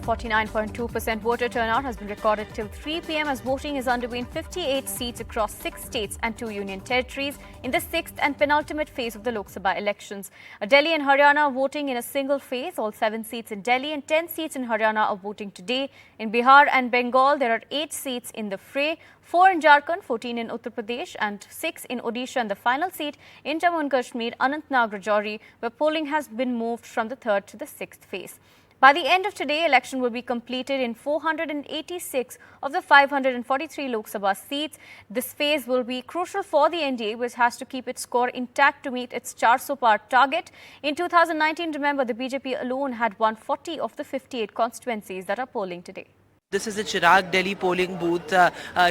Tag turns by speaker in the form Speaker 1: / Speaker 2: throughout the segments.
Speaker 1: 49.2% voter turnout has been recorded till 3 p.m. as voting is underway in 58 seats across 6 states and 2 union territories in the 6th and penultimate phase of the Lok Sabha elections. Delhi and Haryana are voting in a single phase. All 7 seats in Delhi and 10 seats in Haryana are voting today. In Bihar and Bengal, there are 8 seats in the fray, 4 in Jharkhand, 14 in Uttar Pradesh and 6 in Odisha, and the final seat in Jammu and Kashmir, Anantnag Rajouri, where polling has been moved from the 3rd to the 6th phase. By the end of today, election will be completed in 486 of the 543 Lok Sabha seats. This phase will be crucial for the NDA, which has to keep its score intact to meet its 400 par target. In 2019, remember, the BJP alone had won 40 of the 58 constituencies that are polling today.
Speaker 2: This is the Chirag Delhi polling booth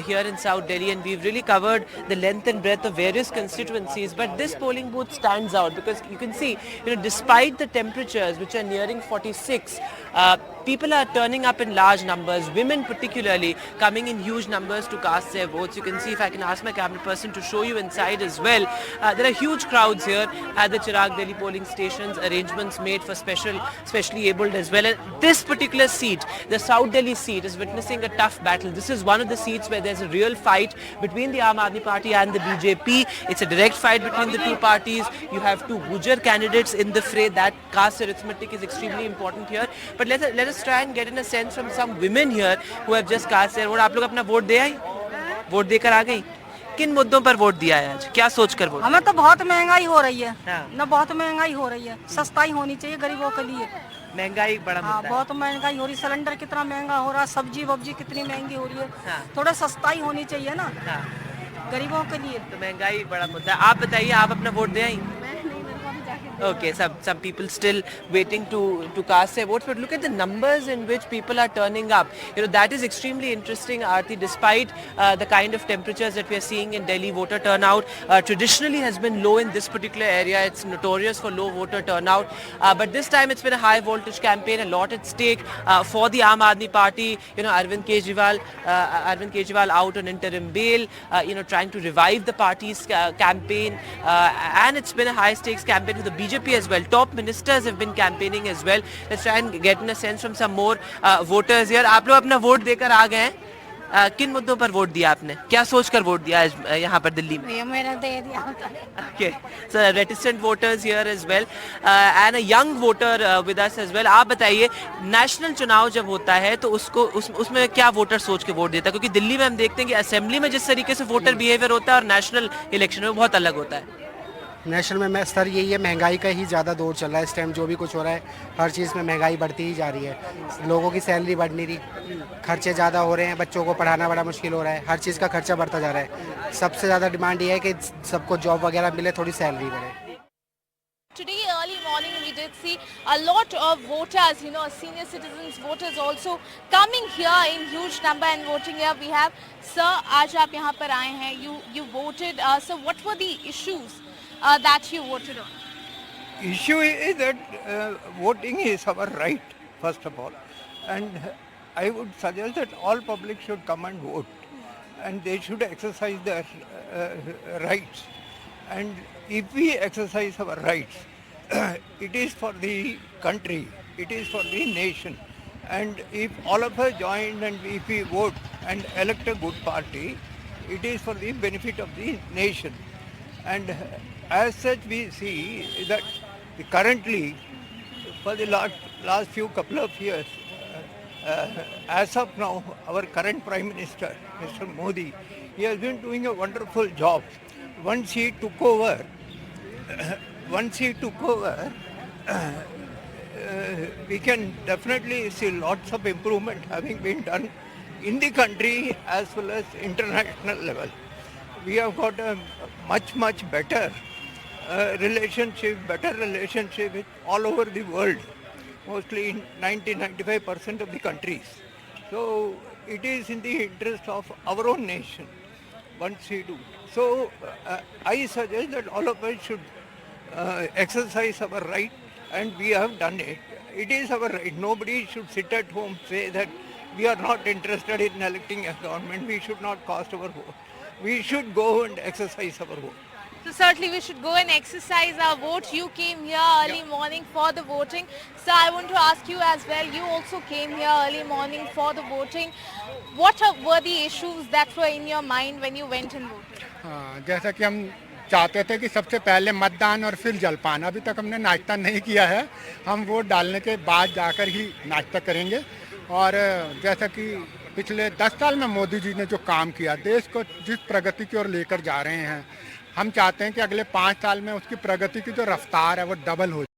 Speaker 2: here in South Delhi, and we've really covered the length and breadth of various constituencies. But this polling booth stands out because you can see, despite the temperatures which are nearing 46, people are turning up in large numbers, women particularly coming in huge numbers to cast their votes. You can see, if I can ask my camera person to show you inside as well, there are huge crowds here at the Chirag Delhi polling stations, arrangements made for specially abled as well. And this particular seat, the South Delhi seat, is witnessing a tough battle. This is one of the seats where there's a real fight between the Aam Aadmi Party and the BJP. It's a direct fight between the two parties. You have two Gujar candidates in the fray. That caste arithmetic is extremely important here. But let us try and get in a sense from some women here who have just cast their vote. आप लोग अपना vote दे आई? Vote देकर आ गई? किन मुद्दों पर vote दिया है आज? क्या सोच कर वोट?
Speaker 3: हमें तो बहुत महंगाई हो रही है ना, बहुत महंगाई हो रही है। सस्ताई होनी चाहिए गरीबों के लिए।
Speaker 2: महंगाई बड़ा मुद्दा है।
Speaker 3: बहुत महंगाई हो रही, सिलेंडर कितना महंगा हो रहा है, सब्जी वब्जी कितनी महंगी हो रही है। थोड़ा सस्ताई होनी चाहिए ना गरीबों के लिए।
Speaker 2: तो महंगाई बड़ा मुद्दा है। आप बताइए, आप अपना vote they I? Okay, some people still waiting to cast their votes, but look at the numbers in which people are turning up. That is extremely interesting, Aarti. Despite the kind of temperatures that we are seeing in Delhi, voter turnout traditionally has been low in this particular area. It's notorious for low voter turnout, but this time it's been a high voltage campaign, a lot at stake for the Aam Aadmi Party. Arvind Kejriwal out on interim bail, trying to revive the party's campaign, and it's been a high stakes campaign for the BJP as well. Top ministers have been campaigning as well. Let's try and get in a sense from some more voters here. आप लोग अपना vote देकर आ गए हैं? किन मुद्दों पर vote दिया आपने? क्या सोचकर वोट दिया यहाँ पर दिल्ली में?
Speaker 3: ये मैंने दे दिया।
Speaker 2: Okay, so reticent voters here as well, and a young voter with us as well. आप बताइए, नेशनल चुनाव जब होता है तो उसमें क्या वोटर सोच के वोट देता है? क्योंकि दिल्ली में हम देखते हैं कि असेंबली में जिस तरीके से वोटर बिहेवियर होता है और नेशनल इलेक्शन में बहुत अलग होता है।
Speaker 4: नेशनल में सर यही है, महंगाई का ही ज़्यादा दौर चल रहा है इस टाइम। जो भी कुछ हो रहा है, हर चीज़ में महंगाई बढ़ती ही जा रही है। लोगों की सैलरी बढ़ नहीं रही, खर्चे ज़्यादा हो रहे हैं, बच्चों को पढ़ाना बड़ा मुश्किल हो रहा है, हर चीज़ का खर्चा बढ़ता जा रहा है। सबसे ज़्यादा डिमांड ये है कि सबको जॉब वगैरह मिले, थोड़ी सैलरी बढ़े।
Speaker 5: Today early morning we did see a lot of voters, senior citizens, voters also coming here in huge number and voting here. We have, sir, आज आप यहाँ पर आए हैं, you voted. So what were the issues that you voted on?
Speaker 6: Issue is that voting is our right, first of all, and I would suggest that all public should come and vote, and they should exercise their rights. And if we exercise our rights, it is for the country, it is for the nation, and if all of us join and if we vote and elect a good party, it is for the benefit of the nation. And as such, we see that currently, for the last few couple of years, as of now, our current Prime Minister, Mr. Modi, he has been doing a wonderful job. Once he took over, we can definitely see lots of improvement having been done in the country as well as international level. We have got a much better relationship with all over the world, mostly in 90-95% of the countries. So it is in the interest of our own nation once we do. So I suggest that all of us should exercise our right, and we have done it. It is our right. Nobody should sit at home say that we are not interested in electing a government. We should not cast our vote. We should go and exercise our vote.
Speaker 5: So certainly we should go and exercise our vote. You came here early morning for the voting. So I want to ask you as well, you also came here early morning for the voting. Were the issues that were in your mind when you went and voted?
Speaker 7: हाँ, जैसा कि हम चाहते थे कि सबसे पहले मतदान और फिर जलपान। अभी तक हमने नाश्ता नहीं किया है, हम वोट डालने के बाद जाकर ही नाश्ता करेंगे। और जैसा कि पिछले 10 साल में मोदी जी ने जो काम किया, देश को जिस प्रगति की ओर लेकर जा रहे हैं, हम चाहते हैं कि अगले 5 साल में उसकी प्रगति की जो रफ्तार है वो डबल हो जाए।